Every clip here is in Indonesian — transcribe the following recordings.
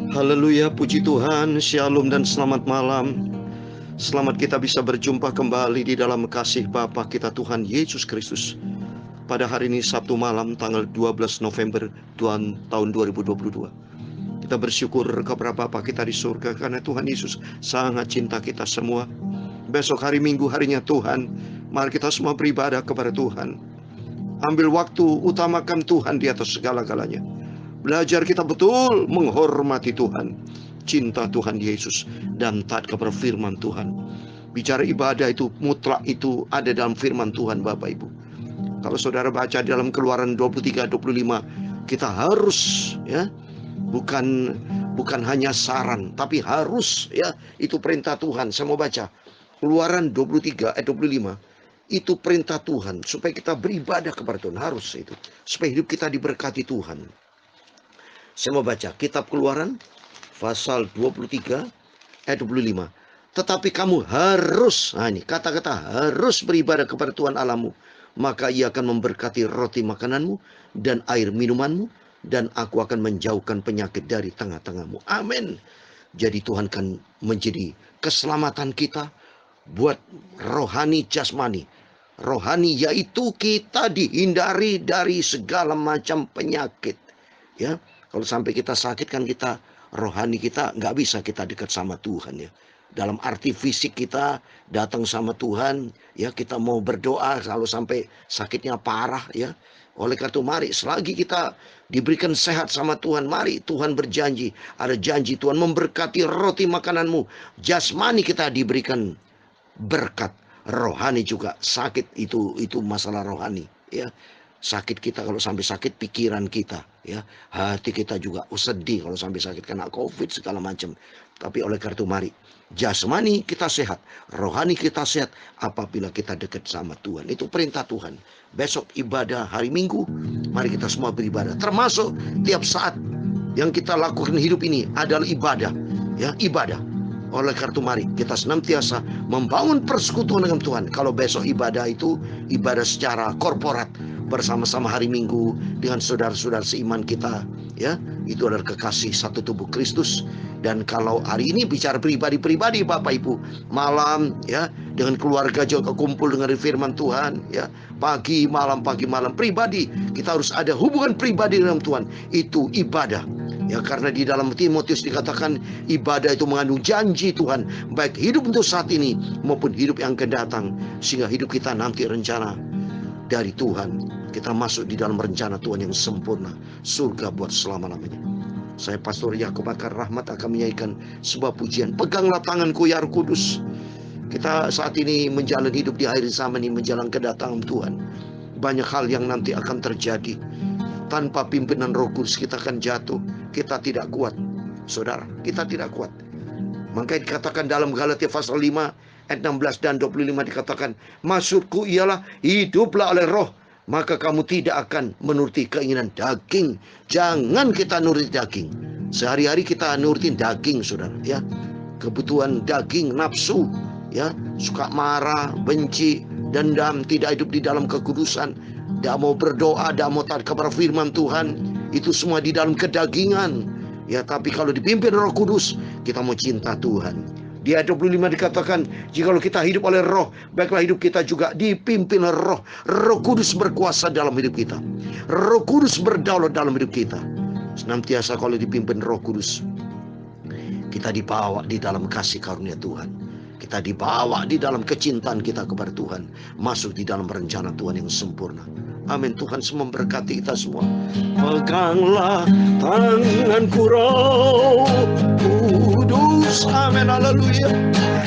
Haleluya, puji Tuhan, shalom dan selamat malam. Selamat kita bisa berjumpa kembali di dalam kasih Bapa kita Tuhan Yesus Kristus. Pada hari ini Sabtu malam tanggal 12 November tahun 2022. Kita bersyukur kepada Bapa kita di surga karena Tuhan Yesus sangat cinta kita semua. Besok hari Minggu, harinya Tuhan. Mari kita semua beribadah kepada Tuhan. Ambil waktu, utamakan Tuhan di atas segala-galanya. Belajar kita betul menghormati Tuhan, cinta Tuhan Yesus, dan taat kepada firman Tuhan. Bicara ibadah itu mutlak, itu ada dalam firman Tuhan Bapak Ibu. Kalau saudara baca dalam Keluaran 23-25, kita harus ya, bukan hanya saran, tapi harus ya, itu perintah Tuhan. Saya mau baca Keluaran 23 ayat 25. Itu perintah Tuhan supaya kita beribadah kepada Tuhan, harus itu, supaya hidup kita diberkati Tuhan. Saya mau baca kitab Keluaran pasal 23 ayat 25. Tetapi kamu harus, nah ini kata-kata harus beribadah kepada Tuhan Allahmu, maka Ia akan memberkati roti makananmu dan air minumanmu, dan aku akan menjauhkan penyakit dari tengah-tengahmu. Amin. Jadi Tuhan kan menjadi keselamatan kita buat rohani jasmani. Rohani yaitu kita dihindari dari segala macam penyakit. Ya. Kalau sampai kita sakit kan kita, rohani kita nggak bisa kita dekat sama Tuhan ya. Dalam arti fisik kita datang sama Tuhan ya, kita mau berdoa kalau sampai sakitnya parah ya. Oleh karena itu mari selagi kita diberikan sehat sama Tuhan, mari Tuhan berjanji, ada janji Tuhan memberkati roti makananmu. Jasmani kita diberikan berkat, rohani juga. Sakit itu masalah rohani ya. Sakit kita, kalau sampai sakit pikiran kita ya, hati kita juga sedih kalau sampai sakit kena COVID segala macam. Tapi oleh karena itu mari jasmani kita sehat, rohani kita sehat apabila kita dekat sama Tuhan. Itu perintah Tuhan. Besok ibadah hari Minggu, mari kita semua beribadah. Termasuk tiap saat yang kita lakukan hidup ini adalah ibadah ya, ibadah. Oleh karena itu mari kita senantiasa membangun persekutuan dengan Tuhan. Kalau besok ibadah itu ibadah secara korporat bersama-sama hari Minggu dengan saudara-saudara seiman kita ya, itu adalah kekasih satu tubuh Kristus. Dan kalau hari ini bicara pribadi-pribadi Bapak Ibu, malam ya dengan keluarga juga kumpul dengan firman Tuhan ya, pagi malam pribadi kita harus ada hubungan pribadi dengan Tuhan. Itu ibadah ya, karena di dalam Timotius dikatakan ibadah itu mengandung janji Tuhan, baik hidup untuk saat ini maupun hidup yang akan datang, sehingga hidup kita nanti rencana dari Tuhan, kita masuk di dalam rencana Tuhan yang sempurna, surga buat selama-lamanya. Saya Pastor Yakub Akar Rahmat akan menyanyikan sebuah pujian, peganglah tanganku ya Roh Kudus. Kita saat ini menjalani hidup di akhir zaman ini, menjalankan kedatangan Tuhan. Banyak hal yang nanti akan terjadi. Tanpa pimpinan Roh Kudus kita akan jatuh, kita tidak kuat. Saudara, kita tidak kuat. Makanya dikatakan dalam Galatia pasal 5 ayat 16 dan 25 dikatakan, maksudku ialah hiduplah oleh roh, maka kamu tidak akan menuruti keinginan daging. Jangan kita nuruti daging. Sehari-hari kita nurutin daging saudara ya. Kebutuhan daging, nafsu ya, suka marah, benci, dendam, tidak hidup di dalam kekudusan, tidak mau berdoa, tidak mau taat kepada firman Tuhan. Itu semua di dalam kedagingan ya. Tapi kalau dipimpin Roh Kudus, kita mau cinta Tuhan. Di ayat 25 dikatakan, jikalau kita hidup oleh roh, baiklah hidup kita juga dipimpin oleh roh. Roh Kudus berkuasa dalam hidup kita. Roh Kudus berdaulat dalam hidup kita. Senantiasa kalau dipimpin Roh Kudus, kita dibawa di dalam kasih karunia Tuhan. Kita dibawa di dalam kecintaan kita kepada Tuhan, masuk di dalam rencana Tuhan yang sempurna. Amin. Tuhan semua memberkati kita semua. Peganglah tanganku Roh Kudus. Amin. Haleluya.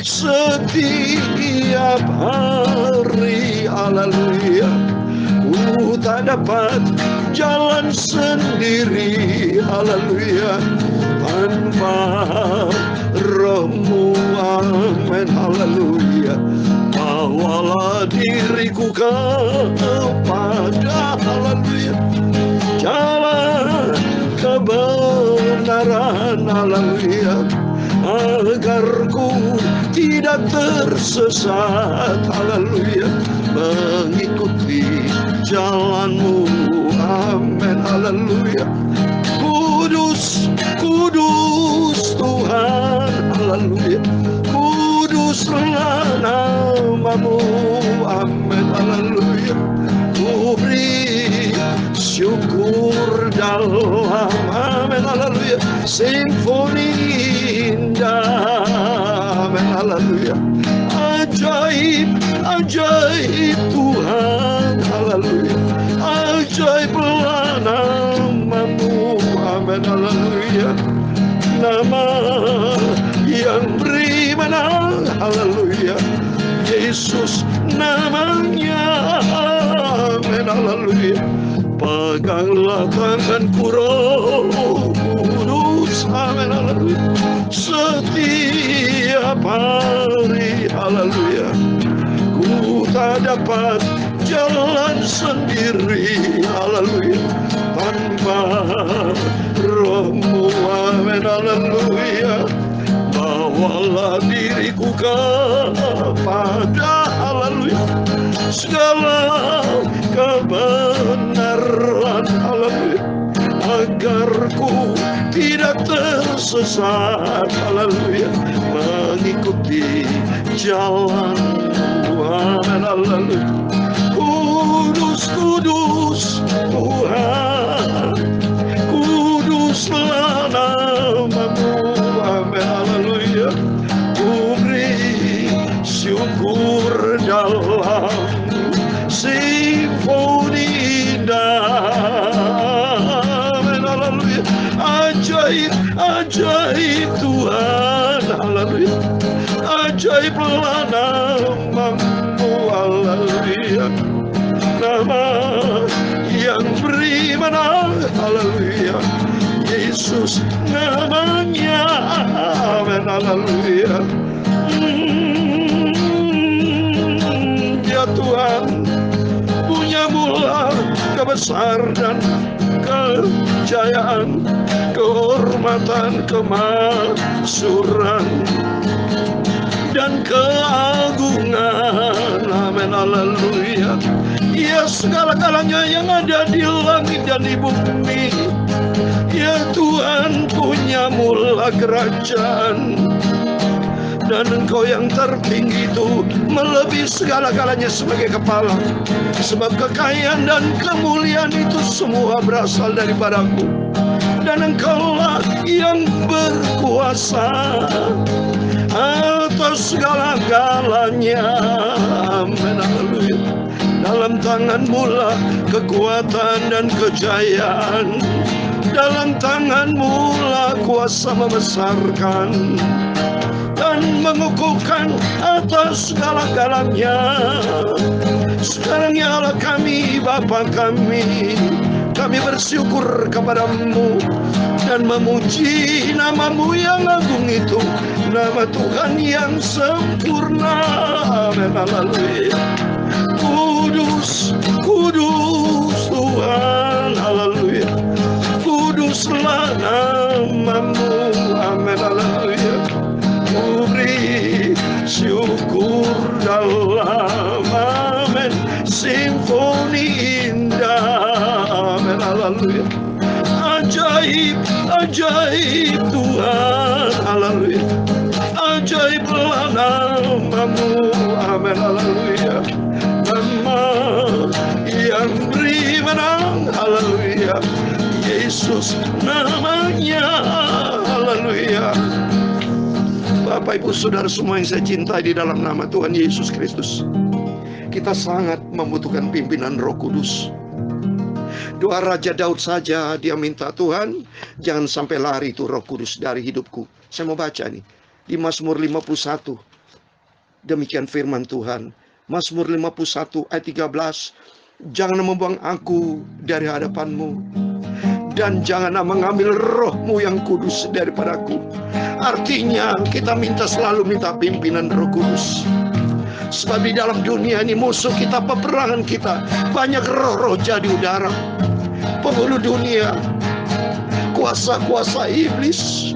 Setiap hari. Haleluya. Ku tak dapat jalan sendiri. Haleluya. Tanpa Roh-Mu. Amin. Haleluya. Bawalah diriku kepada haleluya jalan kebenaran haleluya, agar ku tidak tersesat haleluya, mengikuti jalan-Mu. Amin. Haleluya. Kudus, kudus haleluya. Kuduslah namamu, amin, haleluya. Ku beri syukur dalam, amin, haleluya, simfoni indah, amin, haleluya. Ajaib, ajaib Tuhan, haleluya. Ajaiblah namamu, amin, haleluya. Nama yang beri menang, haleluya. Yesus namanya, amin, haleluya. Peganglah tanganku Roh Kudus, amin, haleluya. Setiap hari, haleluya. Ku tak dapat jalan sendiri, haleluya, tanpa Roh-Mu, amin, haleluya. Bawalah diriku kepada, haleluya, segala kebenaran, haleluya, agar ku tidak tersesat, haleluya, mengikuti jalan-Mu, amin, haleluya. Kudus, kudus Tuhan, kuduslah namamu, amin, haleluya. Ku beri syukur dalam simfoni indah, amin, haleluya. Ajaib, ajaib Tuhan, haleluya. Ajaiblah namamu, haleluya. Nama yang beri menang, haleluya. Yesus namanya, amin, haleluya. Ya Tuhan, punya mula kebesaran dan kejayaan, kehormatan, kemaksuran, dan keagungan, amin, haleluya. Ya segala-galanya yang ada di langit dan di bumi, ya Tuhan punya mula kerajaan, dan Engkau yang tertinggi itu melebihi segala-galanya sebagai kepala. Sebab kekayaan dan kemuliaan itu semua berasal daripada-Mu, dan Engkaulah yang berkuasa atas segala-galanya, amin, haleluya. Dalam tangan-Mu lah kekuatan dan kejayaan, dalam tangan-Mu lah kuasa membesarkan dan mengukuhkan atas segala-galanya. Sekarang ya Allah kami, Bapa kami bersyukur kepada-Mu dan memuji nama-Mu yang agung itu, nama Tuhan yang sempurna, amin, haleluya. Kudus, kudus Tuhan, haleluya. Kuduslah namamu, amin, haleluya. Ku beri syukur dalam, amin, simfoni indah, amin, haleluya. Ajaib, ajaib Tuhan, haleluya. Ajaiblah namamu, amin, haleluya. Nama yang beri menang, haleluya. Yesus namanya, haleluya. Bapak Ibu Saudara semua yang saya cintai di dalam nama Tuhan Yesus Kristus, kita sangat membutuhkan pimpinan Roh Kudus. Doa Raja Daud saja, dia minta, Tuhan jangan sampai lari itu Roh Kudus dari hidupku. Saya mau baca nih di Mazmur 51. Demikian firman Tuhan, Mazmur 51 ayat 13. Jangan membuang aku dari hadapan-Mu, dan janganlah mengambil Roh-Mu yang kudus daripadaku. Artinya kita selalu minta pimpinan Roh Kudus. Sebab di dalam dunia ini musuh kita, peperangan kita, banyak roh-roh jadi udara, penghulu dunia, kuasa-kuasa iblis.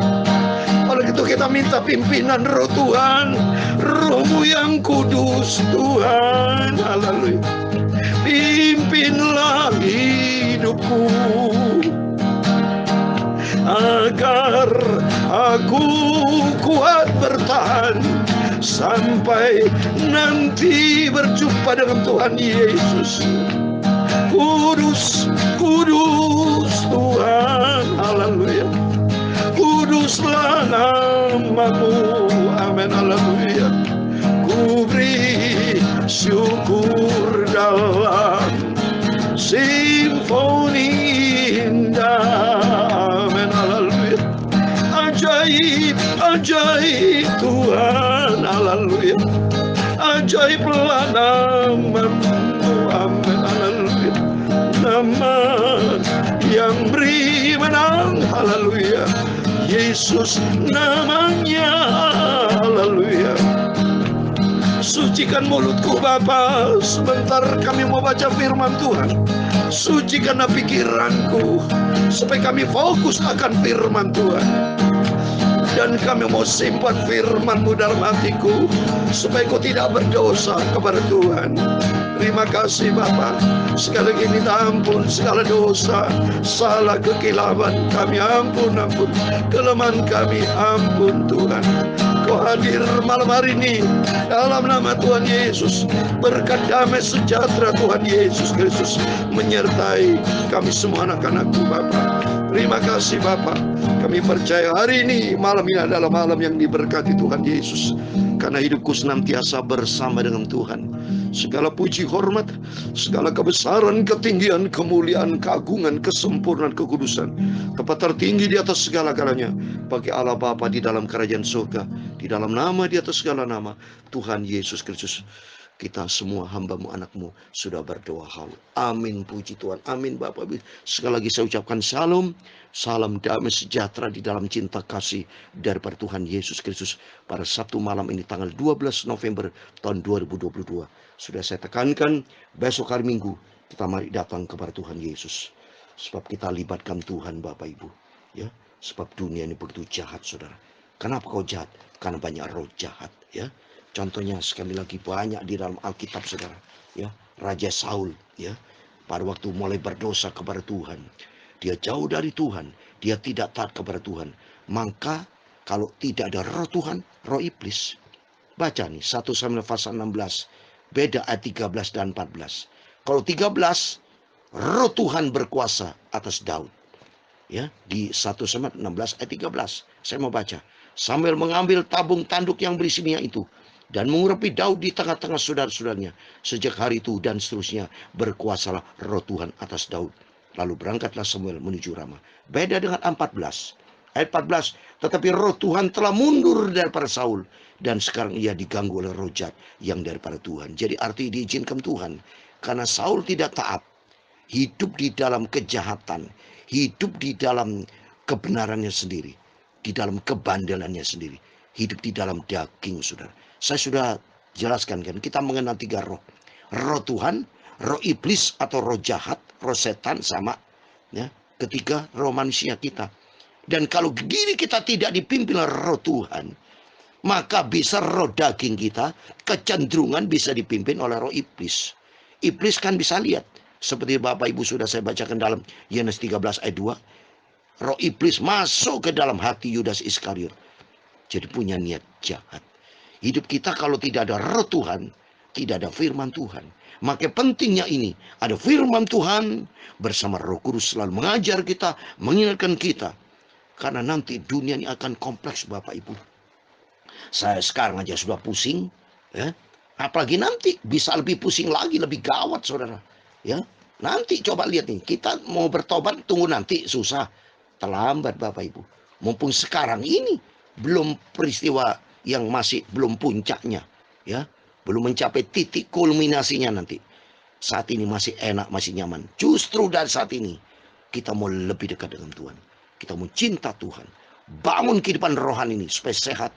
Oleh itu kita minta pimpinan Roh Tuhan, Roh-Mu yang kudus Tuhan, haleluya. Pimpinlah hidupku agar aku kuat kuat bertahan sampai nanti berjumpa dengan Tuhan Yesus. Kudus, kudus Tuhan, haleluya. Kuduslah namamu, amin, haleluya. Ku beri syukur dalam simfoni indah, amin, haleluya. Ajaib, ajaib Tuhan, haleluya. Ajaiblah namamu, amin, haleluya. Nama yang beri menang, haleluya. Yesus namanya, haleluya. Sucikan mulutku Bapa, sebentar kami mau baca firman Tuhan. Sucikanlah pikiranku supaya kami fokus akan firman Tuhan. Dan kami mau simpan firman-Mu dalam hatiku supaya Ku tidak berdosa kepada Tuhan. Terima kasih Bapa. Sekali lagi minta ampun segala dosa, salah, kekilapan kami, ampun, ampun. Kelemahan kami, ampun Tuhan. Kau hadir malam hari ini dalam nama Tuhan Yesus. Berkat damai sejahtera Tuhan Yesus Kristus menyertai kami semua anak-anak-Mu Bapa. Terima kasih Bapa. Kami percaya hari ini, malam ini adalah malam yang diberkati Tuhan Yesus. Karena hidupku senantiasa bersama dengan Tuhan. Segala puji, hormat, segala kebesaran, ketinggian, kemuliaan, keagungan, kesempurnaan, kekudusan, tempat tertinggi di atas segala-galanya bagi Allah Bapa di dalam kerajaan surga, di dalam nama di atas segala nama, Tuhan Yesus Kristus. Kita semua hamba-Mu, anak-Mu sudah berdoa. Amin, puji Tuhan. Amin Bapak. Sekali lagi saya ucapkan shalom. Salam damai sejahtera di dalam cinta kasih daripada Tuhan Yesus Kristus. Pada Sabtu malam ini tanggal 12 November tahun 2022. Sudah saya tekankan, besok hari Minggu kita mari datang kepada Tuhan Yesus. Sebab kita libatkan Tuhan Bapak Ibu. Ya, sebab dunia ini begitu jahat saudara. Kenapa kau jahat? Karena banyak roh jahat ya. Contohnya sekali lagi banyak di dalam Alkitab saudara, ya. Raja Saul, ya. Pada waktu mulai berdosa kepada Tuhan, dia jauh dari Tuhan, dia tidak taat kepada Tuhan. Maka kalau tidak ada roh Tuhan, roh iblis. Baca nih 1 Samuel pasal 16, beda ayat 13 dan 14. Kalau 13, roh Tuhan berkuasa atas Daud. Ya, di 1 Samuel 16 ayat 13. Saya mau baca. Samuel mengambil tabung tanduk yang berisi minyak itu dan mengurapi Daud di tengah-tengah saudara-saudaranya. Sejak hari itu dan seterusnya berkuasalah roh Tuhan atas Daud. Lalu berangkatlah Samuel menuju Rama. Beda dengan 14. Ayat 14. Tetapi roh Tuhan telah mundur daripada Saul. Dan sekarang ia diganggu oleh roh jahat yang daripada Tuhan. Jadi arti diizinkan Tuhan. Karena Saul tidak taat. Hidup di dalam kejahatan. Hidup di dalam kebenarannya sendiri. Di dalam kebandelannya sendiri. Hidup di dalam daging saudara. Saya sudah jelaskan kan, kita mengenal 3 roh. Roh Tuhan, roh iblis atau roh jahat, roh setan sama. Ya, ketiga roh manusia kita. Dan kalau diri kita tidak dipimpin oleh roh Tuhan, maka bisa roh daging kita, kecenderungan bisa dipimpin oleh roh iblis. Iblis kan bisa lihat. Seperti Bapak Ibu sudah saya bacakan dalam Yohanes 13 ayat 2. Roh iblis masuk ke dalam hati Yudas Iskariot. Jadi punya niat jahat. Hidup kita kalau tidak ada roh Tuhan, tidak ada firman Tuhan. Maka pentingnya ini, ada firman Tuhan bersama Roh Kudus selalu mengajar kita, mengingatkan kita. Karena nanti dunia ini akan kompleks Bapak Ibu. Saya sekarang aja sudah pusing, ya. Apalagi nanti bisa lebih pusing lagi, lebih gawat saudara. Ya, nanti coba lihat nih, kita mau bertobat tunggu nanti susah, terlambat Bapak Ibu. Mumpung sekarang ini belum peristiwa yang masih belum puncaknya, ya, belum mencapai titik kulminasinya nanti. Saat ini masih enak, masih nyaman. Justru dari saat ini kita mau lebih dekat dengan Tuhan. Kita mau cinta Tuhan. Bangun kehidupan rohani ini supaya sehat.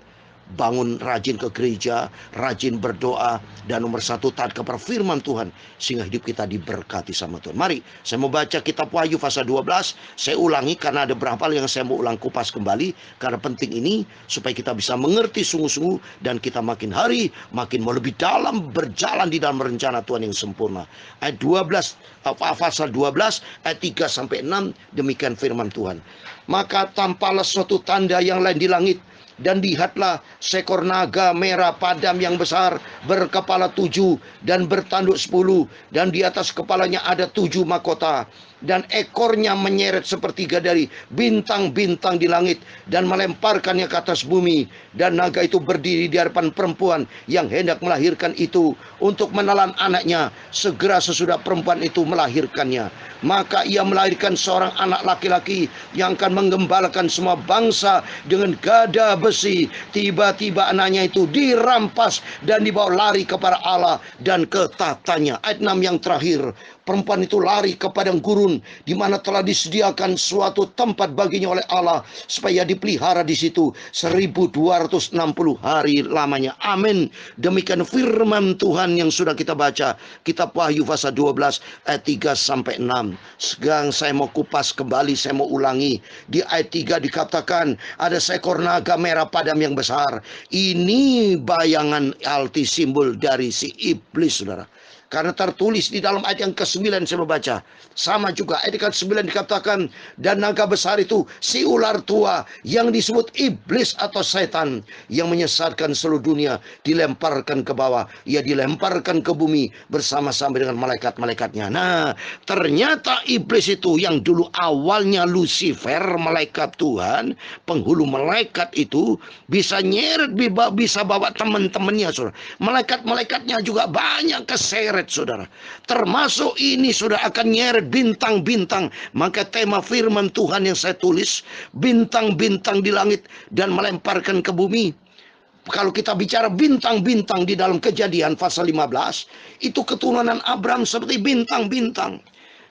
Bangun rajin ke gereja, rajin berdoa, dan nomor 1 taat kepada firman Tuhan sehingga hidup kita diberkati sama Tuhan. Mari, saya mau baca kitab Wahyu pasal 12. Saya ulangi karena ada beberapa hal yang saya mau ulang kupas kembali karena penting ini supaya kita bisa mengerti sungguh-sungguh dan kita makin hari makin mau lebih dalam berjalan di dalam rencana Tuhan yang sempurna. Ayat 12 pasal 12 ayat 3 sampai 6 demikian firman Tuhan. Maka tampaklah suatu tanda yang lain di langit. Dan lihatlah seekor naga merah padam yang besar, berkepala 7 dan bertanduk 10, dan di atas kepalanya ada 7 mahkota. Dan ekornya menyeret sepertiga dari bintang-bintang di langit dan melemparkannya ke atas bumi. Dan naga itu berdiri di hadapan perempuan yang hendak melahirkan itu untuk menelan anaknya. Segera sesudah perempuan itu melahirkannya, maka ia melahirkan seorang anak laki-laki yang akan menggembalakan semua bangsa dengan gada besi. Tiba-tiba anaknya itu dirampas dan dibawa lari kepada Allah dan ke tahtanya. Ayat 6 yang terakhir. Perempuan itu lari ke padang gurun di mana telah disediakan suatu tempat baginya oleh Allah supaya dipelihara di situ 1260 hari lamanya. Amin. Demikian firman Tuhan yang sudah kita baca. Kitab Wahyu pasal 12 ayat 3 sampai 6. Sekarang saya mau kupas kembali, saya mau ulangi. Di ayat 3 dikatakan ada seekor naga merah padam yang besar. Ini bayangan arti simbol dari si iblis, saudara. Karena tertulis di dalam ayat yang ke-9 saya membaca. Sama juga ayat ke-9 dikatakan, dan naga besar itu si ular tua yang disebut iblis atau setan yang menyesatkan seluruh dunia dilemparkan ke bawah. Ia dilemparkan ke bumi bersama-sama dengan malaikat-malaikatnya. Nah, ternyata iblis itu yang dulu awalnya Lucifer, malaikat Tuhan, penghulu malaikat itu bisa nyeret, bisa bawa teman-temannya, saudara. Malaikat-malaikatnya juga banyak keseret, saudara. Termasuk ini sudah akan nyeret bintang-bintang. Maka tema firman Tuhan yang saya tulis, bintang-bintang di langit dan melemparkan ke bumi. Kalau kita bicara bintang-bintang di dalam Kejadian pasal 15, itu keturunan Abraham seperti bintang-bintang.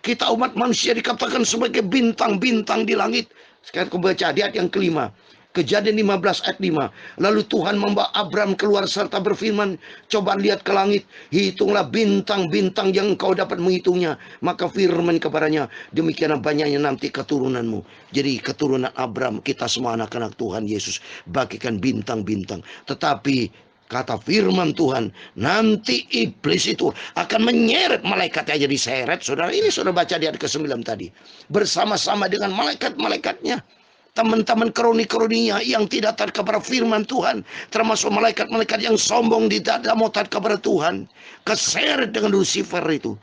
Kita umat manusia dikatakan sebagai bintang-bintang di langit. Sekarang aku baca di ayat yang ke-5. Kejadian 15 ayat 5. Lalu Tuhan membawa Abraham keluar serta berfirman, coba lihat ke langit, hitunglah bintang-bintang yang engkau dapat menghitungnya. Maka firman kepadanya, demikianlah banyaknya nanti keturunanmu. Jadi keturunan Abraham, kita semua anak-anak Tuhan Yesus, bagikan bintang-bintang. Tetapi kata firman Tuhan, nanti iblis itu akan menyeret malaikatnya jadi seret. Saudara, ini sudah baca di ayat ke-9 tadi. Bersama-sama dengan malaikat-malaikatnya. Teman-teman kroni-kroninya yang tidak taat kepada firman Tuhan, termasuk malaikat-malaikat yang sombong tidak mau taat kepada Tuhan, keseret dengan Lucifer itu,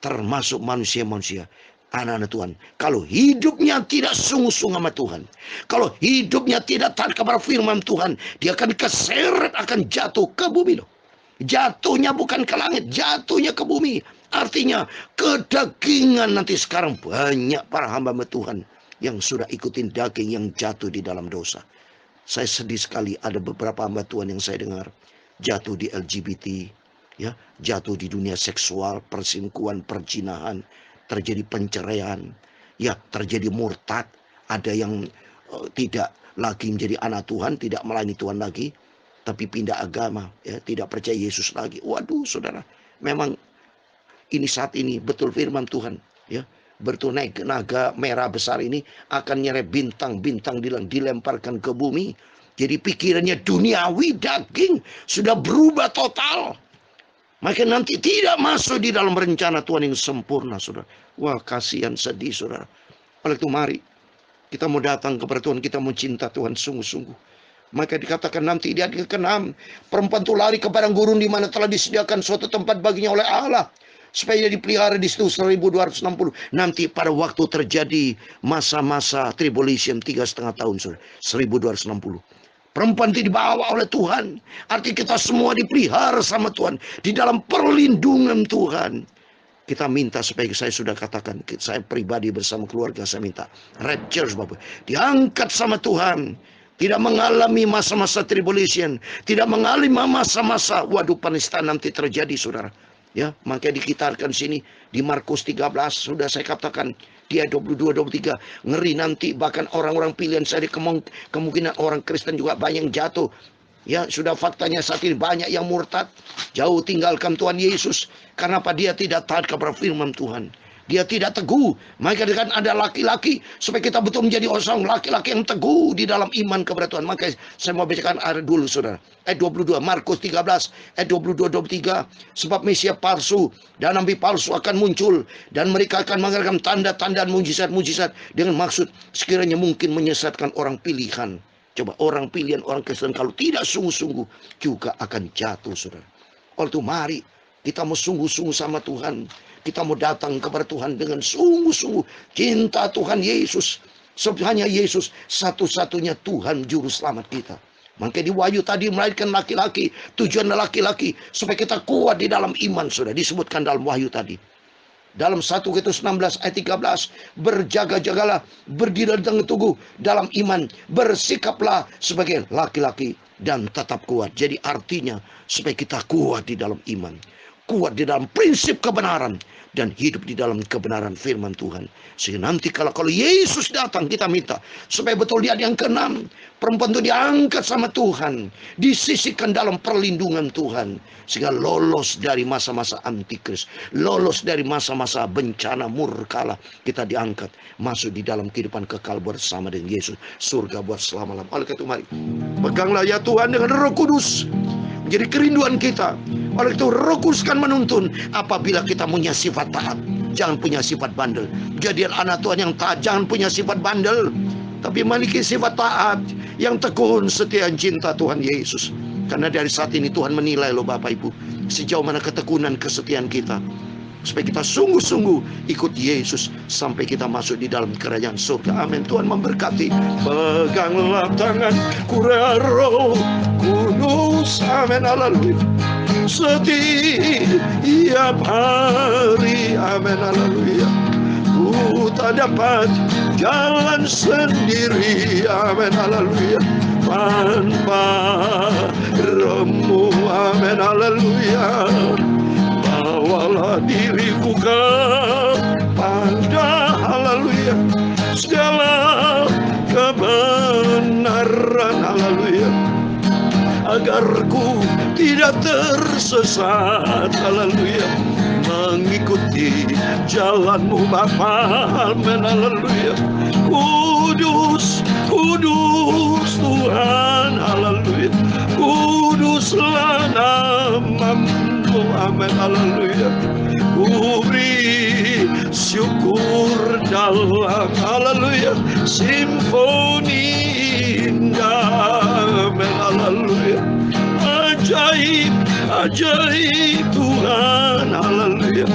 termasuk manusia-manusia, anak-anak Tuhan. Kalau hidupnya tidak sungguh-sungguh sama Tuhan, kalau hidupnya tidak taat kepada firman Tuhan, dia akan keseret, akan jatuh ke bumi loh. Jatuhnya bukan ke langit, jatuhnya ke bumi. Artinya kedagingan nanti. Sekarang banyak para hamba Tuhan yang sudah ikutin daging yang jatuh di dalam dosa. Saya sedih sekali ada beberapa hamba Tuhan yang saya dengar jatuh di LGBT, ya, jatuh di dunia seksual, perselingkuhan, perzinahan, terjadi penceraian, ya, terjadi murtad, ada yang tidak lagi menjadi anak Tuhan, tidak melayani Tuhan lagi, tapi pindah agama, ya, tidak percaya Yesus lagi. Waduh, saudara, memang ini saat ini betul firman Tuhan, ya. Betul, naga merah besar ini akan nyeret bintang-bintang dilemparkan ke bumi. Jadi pikirannya duniawi, daging, sudah berubah total. Maka nanti tidak masuk di dalam rencana Tuhan yang sempurna, saudara. Wah, kasihan, sedih, saudara. Oleh itu mari kita mau datang kepada Tuhan, kita mau cinta Tuhan sungguh-sungguh. Maka dikatakan nanti di ayat ke-6, perempuan itu lari ke padang gurun di mana telah disediakan suatu tempat baginya oleh Allah, supaya dia dipelihara di situ 1260. Nanti pada waktu terjadi masa-masa tribulation 3,5 tahun, 1260. Perempuan itu dibawa oleh Tuhan. Arti kita semua dipelihara sama Tuhan, di dalam perlindungan Tuhan. Kita minta supaya saya sudah katakan, saya pribadi bersama keluarga saya minta rapture, Bapak, diangkat sama Tuhan. Tidak mengalami masa-masa tribulation, tidak mengalami masa-masa waduh penistaan nanti terjadi, saudara. Ya, makanya dikitarkan sini di Markus 13 sudah saya katakan dia 22-23, ngeri nanti bahkan orang-orang pilihan saya, kemungkinan orang Kristen juga banyak yang jatuh. Ya, sudah faktanya saat ini banyak yang murtad, jauh tinggalkan Tuhan Yesus. Karena apa? Dia tidak taat kepada firman Tuhan. Dia tidak teguh. Maka kan ada laki-laki, supaya kita betul menjadi orang laki-laki yang teguh di dalam iman kepada Tuhan. Maka saya mau bacakan ayat dulu, saudara. Ayat 22, Markus 13, ayat 22-23. Sebab Mesia palsu dan nabi palsu akan muncul, dan mereka akan mengadakan tanda-tanda dan mujizat-mujizat dengan maksud sekiranya mungkin menyesatkan orang pilihan. Coba orang pilihan orang Kristen kalau tidak sungguh-sungguh juga akan jatuh, saudara. Oleh itu mari kita mau sungguh-sungguh sama Tuhan. Kita mau datang kepada Tuhan dengan sungguh-sungguh cinta Tuhan Yesus. Hanya Yesus satu-satunya Tuhan Juru Selamat kita. Makanya di Wahyu tadi melahirkan laki-laki. Tujuan laki-laki supaya kita kuat di dalam iman, sudah disebutkan dalam Wahyu tadi. Dalam 1 Korintus 16 ayat 13, berjaga-jagalah, berdiri dengan teguh dalam iman, bersikaplah sebagai laki-laki dan tetap kuat. Jadi artinya supaya kita kuat di dalam iman, kuat di dalam prinsip kebenaran, dan hidup di dalam kebenaran firman Tuhan. Sehingga nanti kalau Yesus datang, kita minta supaya betul dia yang keenam, perempuan itu diangkat sama Tuhan, disisihkan dalam perlindungan Tuhan, sehingga lolos dari masa-masa antikris, lolos dari masa-masa bencana murkala, kita diangkat masuk di dalam kehidupan kekal bersama dengan Yesus, surga buat selama-lamanya. Oleh karena itu mari peganglah ya Tuhan dengan Roh Kudus, menjadi kerinduan kita. Oleh itu Roh Kudus kan menuntun apabila kita punya sifat taat, jangan punya sifat bandel. Jadi anak Tuhan yang taat jangan punya sifat bandel, tapi memiliki sifat taat yang tekun, setia, cinta Tuhan Yesus. Karena dari saat ini Tuhan menilai loh Bapak Ibu, sejauh mana ketekunan kesetiaan kita, supaya kita sungguh-sungguh ikut Yesus sampai kita masuk di dalam kerajaan surga. Amin. Tuhan memberkati. Peganglah tangan Roh Kudus. Amin. Haleluya. Setiap hari. Amin. Haleluya. Ku tak dapat jalan sendiri. Amin. Haleluya. Tanpa Roh-Mu. Amin. Haleluya. Bawalah diriku kepada, haleluya, segala kebenaran, haleluya, agar ku tidak tersesat, haleluya, mengikuti jalan-Mu Bapa, amin, haleluya. Kudus, kudus Tuhan, haleluya, kuduslah nama-Mu, amin, haleluya. Ku beri syukur dalam, haleluya, simfoni indah, amin, haleluya. Ajaib, ajaib Tuhan, haleluya.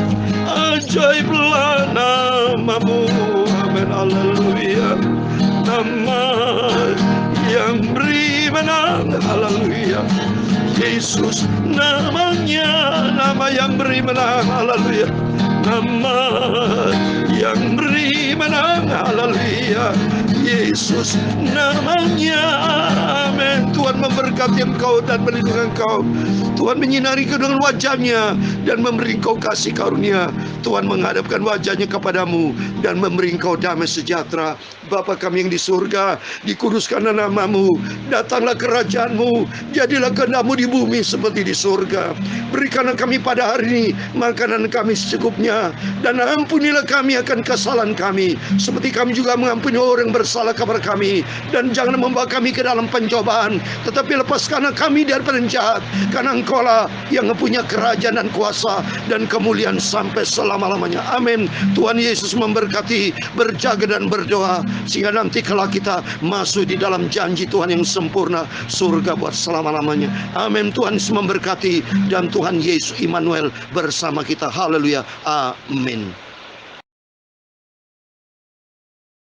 Ajaiblah nama-Mu, amin, haleluya. Nama yang beri menang, haleluya. Yesus namanya, nama yang beri menang, haleluya. Nama yang beri menang, haleluya. Yesus namanya, amin. Tuhan memberkati engkau dan melindungi engkau. Tuhan menyinari engkau dengan wajah-Nya dan memberi engkau kasih karunia. Tuhan menghadapkan wajah-Nya kepadamu dan memberi engkau damai sejahtera. Bapa kami yang di surga, dikuduskanlah nama-Mu, datanglah kerajaan-Mu, jadilah kehendak-Mu di bumi seperti di surga. Berikanlah kami pada hari ini makanan kami secukupnya, dan ampunilah kami akan kesalahan kami, seperti kami juga mengampuni orang bersalah kepada kami. Dan jangan membawa kami ke dalam pencobaan, tetapi lepaskanlah kami daripada yang jahat, karena Engkau-lah yang mempunyai kerajaan dan kuasa dan kemuliaan sampai selama-lamanya. Amin. Tuhan Yesus memberkati, berjaga dan berdoa, sehingga nanti kalau kita masuk di dalam janji Tuhan yang sempurna, surga buat selama-lamanya. Amin. Tuhan Yesus memberkati, dan Tuhan Yesus Immanuel bersama kita. Haleluya. Amin.